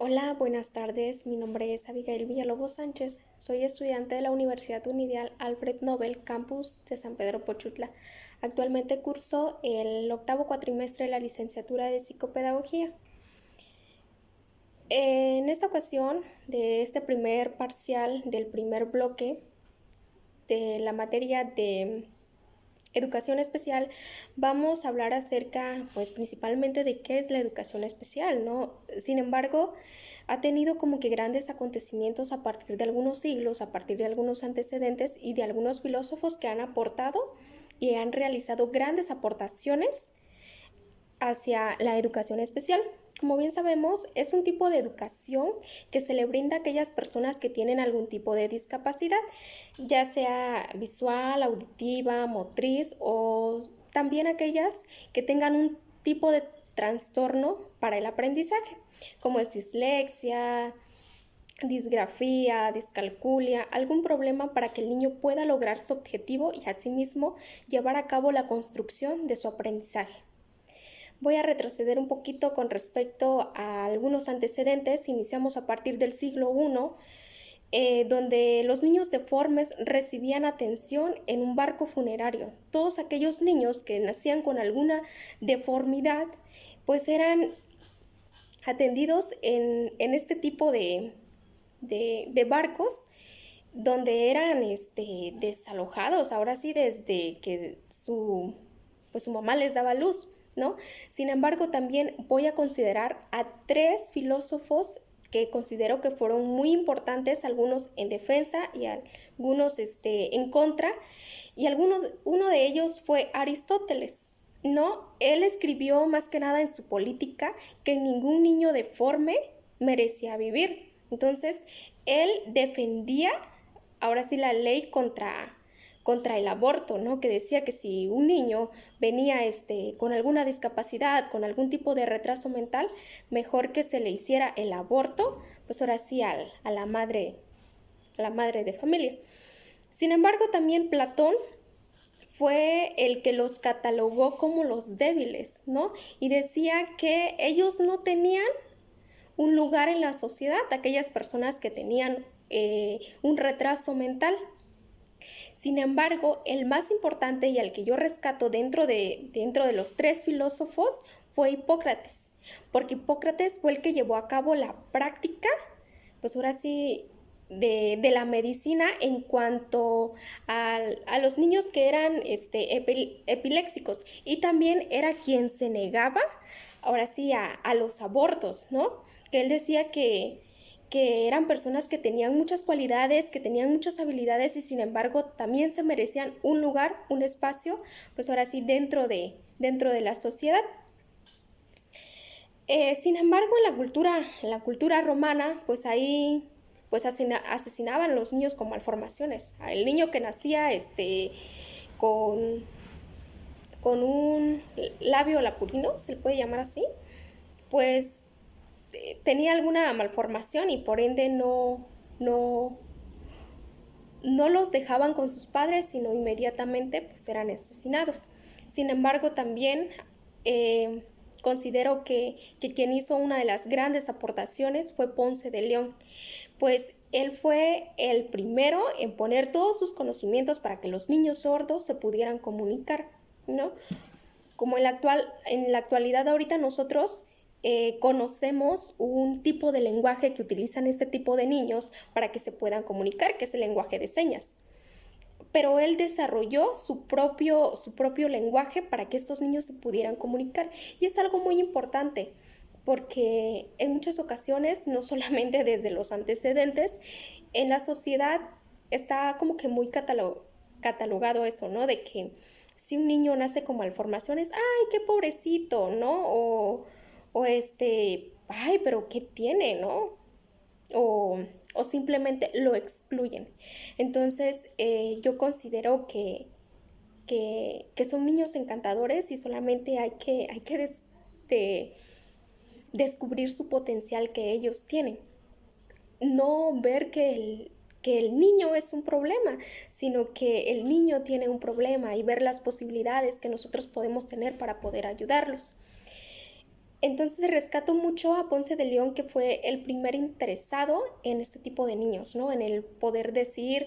Hola, buenas tardes. Mi nombre es Abigail Villalobos Sánchez. Soy estudiante de la Universidad Unidad Alfred Nobel, campus de San Pedro Pochutla. Actualmente curso el octavo cuatrimestre de la licenciatura de Psicopedagogía. En esta ocasión, de este primer parcial del primer bloque de la materia de educación especial, vamos a hablar acerca, pues principalmente de qué es la educación especial, ¿no? Sin embargo, ha tenido como que grandes acontecimientos a partir de algunos siglos, a partir de algunos antecedentes y de algunos filósofos que han aportado y han realizado grandes aportaciones hacia la educación especial. Como bien sabemos, es un tipo de educación que se le brinda a aquellas personas que tienen algún tipo de discapacidad, ya sea visual, auditiva, motriz o también aquellas que tengan un tipo de trastorno para el aprendizaje, como es dislexia, disgrafía, discalculia, algún problema para que el niño pueda lograr su objetivo y asimismo llevar a cabo la construcción de su aprendizaje. Voy a retroceder un poquito con respecto a algunos antecedentes. Iniciamos a partir del siglo I, donde los niños deformes recibían atención en un barco funerario. Todos aquellos niños que nacían con alguna deformidad, pues eran atendidos en este tipo de barcos donde eran desalojados, ahora sí, desde que pues su mamá les daba luz, ¿no? Sin embargo, también voy a considerar a tres filósofos que considero que fueron muy importantes, algunos en defensa y algunos en contra, y uno de ellos fue Aristóteles, ¿no? Él escribió más que nada en su política que ningún niño deforme merecía vivir. Entonces, él defendía, ahora sí, la ley contra el aborto, ¿no? Que decía que si un niño venía con alguna discapacidad, con algún tipo de retraso mental, mejor que se le hiciera el aborto, pues ahora sí a la madre de familia. Sin embargo, también Platón fue el que los catalogó como los débiles, ¿no? Y decía que ellos no tenían un lugar en la sociedad, aquellas personas que tenían un retraso mental. Sin embargo, el más importante y al que yo rescato dentro de los tres filósofos fue Hipócrates, porque Hipócrates fue el que llevó a cabo la práctica, pues ahora sí, de la medicina en cuanto a los niños que eran epiléxicos, y también era quien se negaba, ahora sí, a los abortos, ¿no? Que él decía que eran personas que tenían muchas cualidades, que tenían muchas habilidades y sin embargo también se merecían un lugar, un espacio, pues ahora sí, dentro de la sociedad. Sin embargo, en la cultura romana, pues ahí pues asesinaban a los niños con malformaciones. El niño que nacía con, con un labio lapurino, se le puede llamar así, pues tenía alguna malformación y por ende no los dejaban con sus padres, sino inmediatamente pues eran asesinados. Sin embargo, también considero que quien hizo una de las grandes aportaciones fue Ponce de León, pues él fue el primero en poner todos sus conocimientos para que los niños sordos se pudieran comunicar, ¿no? Como en la actualidad ahorita nosotros conocemos un tipo de lenguaje que utilizan este tipo de niños para que se puedan comunicar, que es el lenguaje de señas. Pero él desarrolló su propio lenguaje para que estos niños se pudieran comunicar. Y es algo muy importante, porque en muchas ocasiones, no solamente desde los antecedentes, en la sociedad está como que muy catalogado eso, ¿no? De que si un niño nace con malformaciones, ay, qué pobrecito, ¿no? O ay, pero ¿qué tiene, no? O, o simplemente lo excluyen. Entonces, yo considero que son niños encantadores y solamente hay que descubrir su potencial que ellos tienen. No ver que el niño es un problema, sino que el niño tiene un problema y ver las posibilidades que nosotros podemos tener para poder ayudarlos. Entonces rescato mucho a Ponce de León, que fue el primer interesado en este tipo de niños, ¿no? En el poder decir,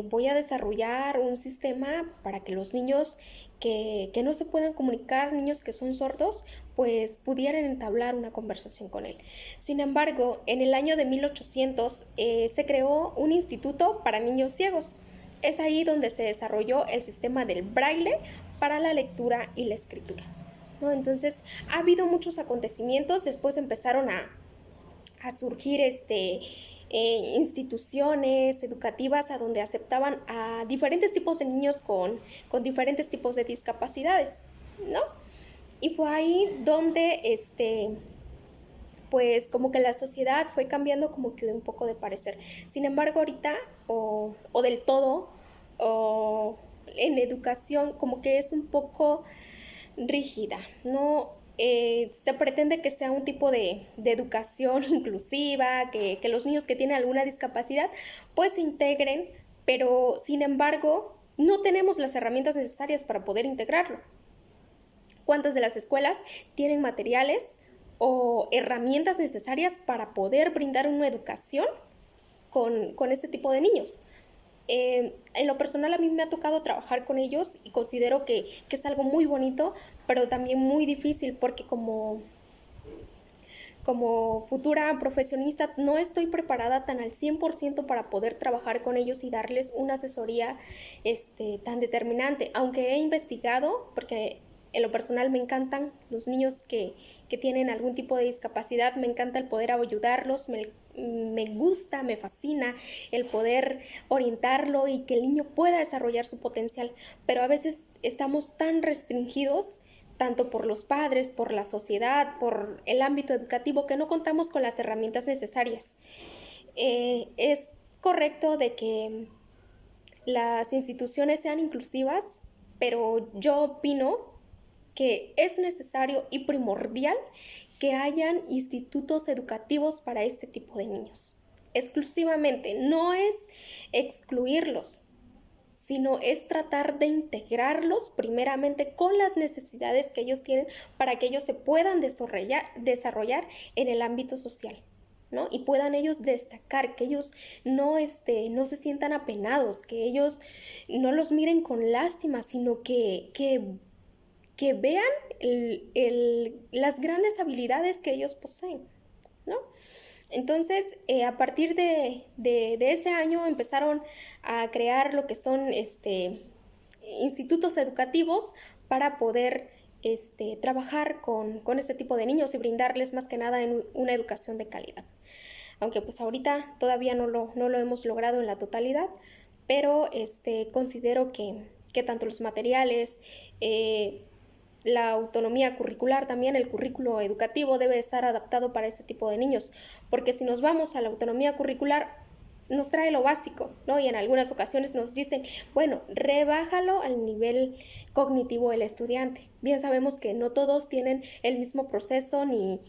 voy a desarrollar un sistema para que los niños que no se puedan comunicar, niños que son sordos, pues pudieran entablar una conversación con él. Sin embargo, en el año de 1800 se creó un instituto para niños ciegos. Es ahí donde se desarrolló el sistema del braille para la lectura y la escritura, ¿no? Entonces ha habido muchos acontecimientos, después empezaron a surgir instituciones educativas a donde aceptaban a diferentes tipos de niños con diferentes tipos de discapacidades, ¿no? Y fue ahí donde pues como que la sociedad fue cambiando como que un poco de parecer. Sin embargo, ahorita, o del todo, o en educación, como que es un poco rígida, no se pretende que sea un tipo de educación inclusiva, que los niños que tienen alguna discapacidad pues se integren, pero sin embargo no tenemos las herramientas necesarias para poder integrarlo. ¿Cuántas de las escuelas tienen materiales o herramientas necesarias para poder brindar una educación con este tipo de niños? En lo personal a mí me ha tocado trabajar con ellos y considero que es algo muy bonito, pero también muy difícil porque como futura profesionista no estoy preparada tan al 100% para poder trabajar con ellos y darles una asesoría tan determinante. Aunque he investigado, porque en lo personal me encantan los niños que tienen algún tipo de discapacidad, me encanta el poder ayudarlos, me gusta, me fascina el poder orientarlo y que el niño pueda desarrollar su potencial, pero a veces estamos tan restringidos tanto por los padres, por la sociedad, por el ámbito educativo, que no contamos con las herramientas necesarias. Es correcto de que las instituciones sean inclusivas, pero yo opino que es necesario y primordial que hayan institutos educativos para este tipo de niños. Exclusivamente, no es excluirlos, sino es tratar de integrarlos primeramente con las necesidades que ellos tienen para que ellos se puedan desarrollar en el ámbito social, ¿no? Y puedan ellos destacar, que ellos no se sientan apenados, que ellos no los miren con lástima, sino que vean las grandes habilidades que ellos poseen, ¿no? Entonces, a partir de ese año empezaron a crear lo que son institutos educativos para poder trabajar con este tipo de niños y brindarles más que nada en una educación de calidad. Aunque pues ahorita todavía no lo hemos logrado en la totalidad, pero considero que tanto los materiales, la autonomía curricular, también el currículo educativo debe estar adaptado para ese tipo de niños, porque si nos vamos a la autonomía curricular, nos trae lo básico, ¿no? Y en algunas ocasiones nos dicen, bueno, rebájalo al nivel cognitivo del estudiante. Bien sabemos que no todos tienen el mismo proceso ni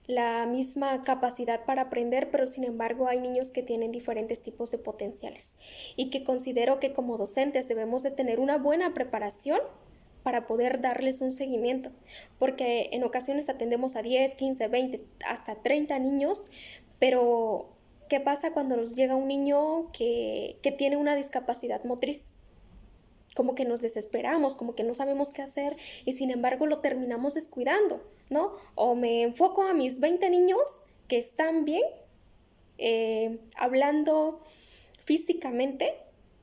la misma capacidad para aprender, pero sin embargo hay niños que tienen diferentes tipos de potenciales y que considero que como docentes debemos de tener una buena preparación para poder darles un seguimiento, porque en ocasiones atendemos a 10, 15, 20, hasta 30 niños, pero ¿qué pasa cuando nos llega un niño que tiene una discapacidad motriz? Como que nos desesperamos, como que no sabemos qué hacer y sin embargo lo terminamos descuidando, ¿no? O me enfoco a mis 20 niños que están bien, hablando físicamente,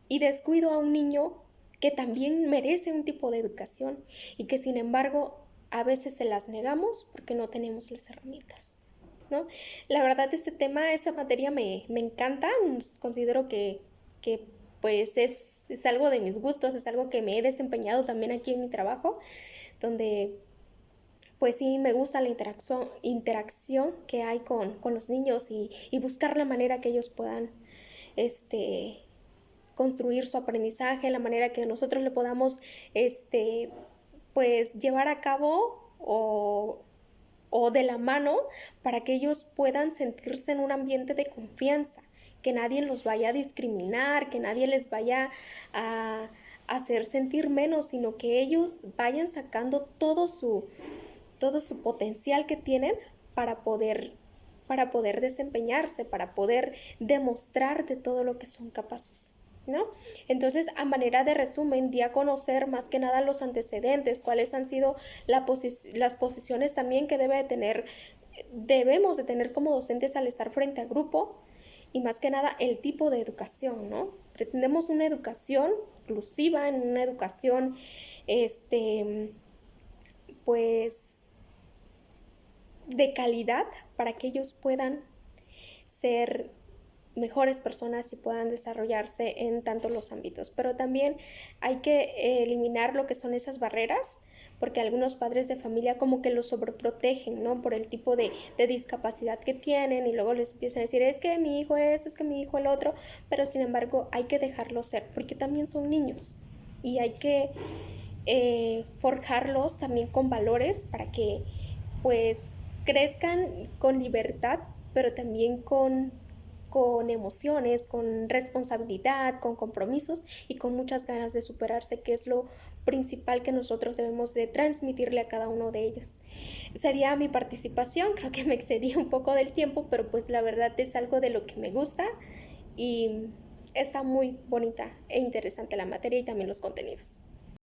y descuido a un niño que también merece un tipo de educación y que sin embargo a veces se las negamos porque no tenemos las herramientas, ¿no? La verdad este tema, esta materia me encanta, considero que pues es algo de mis gustos, es algo que me he desempeñado también aquí en mi trabajo, donde pues sí me gusta la interacción que hay con los niños y buscar la manera que ellos puedan este, construir su aprendizaje, la manera que nosotros le podamos pues llevar a cabo o de la mano para que ellos puedan sentirse en un ambiente de confianza, que nadie los vaya a discriminar, que nadie les vaya hacer sentir menos, sino que ellos vayan sacando todo su potencial que tienen para para poder desempeñarse, para poder demostrar de todo lo que son capaces, ¿no? Entonces, a manera de resumen, di a conocer más que nada los antecedentes, cuáles han sido las posiciones también que debemos de tener como docentes al estar frente a grupo, y más que nada el tipo de educación, ¿no? Pretendemos una educación inclusiva, en una educación, este, pues, de calidad para que ellos puedan ser mejores personas y puedan desarrollarse en tantos los ámbitos. Pero también hay que eliminar lo que son esas barreras, porque algunos padres de familia como que los sobreprotegen, ¿no? Por el tipo de discapacidad que tienen, y luego les empiezan a decir, es que mi hijo es que mi hijo el otro, pero sin embargo hay que dejarlo ser, porque también son niños y hay que forjarlos también con valores para que pues crezcan con libertad, pero también con emociones, con responsabilidad, con compromisos y con muchas ganas de superarse, que es lo principal que nosotros debemos de transmitirle a cada uno de ellos. Sería mi participación, creo que me excedí un poco del tiempo, pero pues la verdad es algo de lo que me gusta y está muy bonita e interesante la materia y también los contenidos.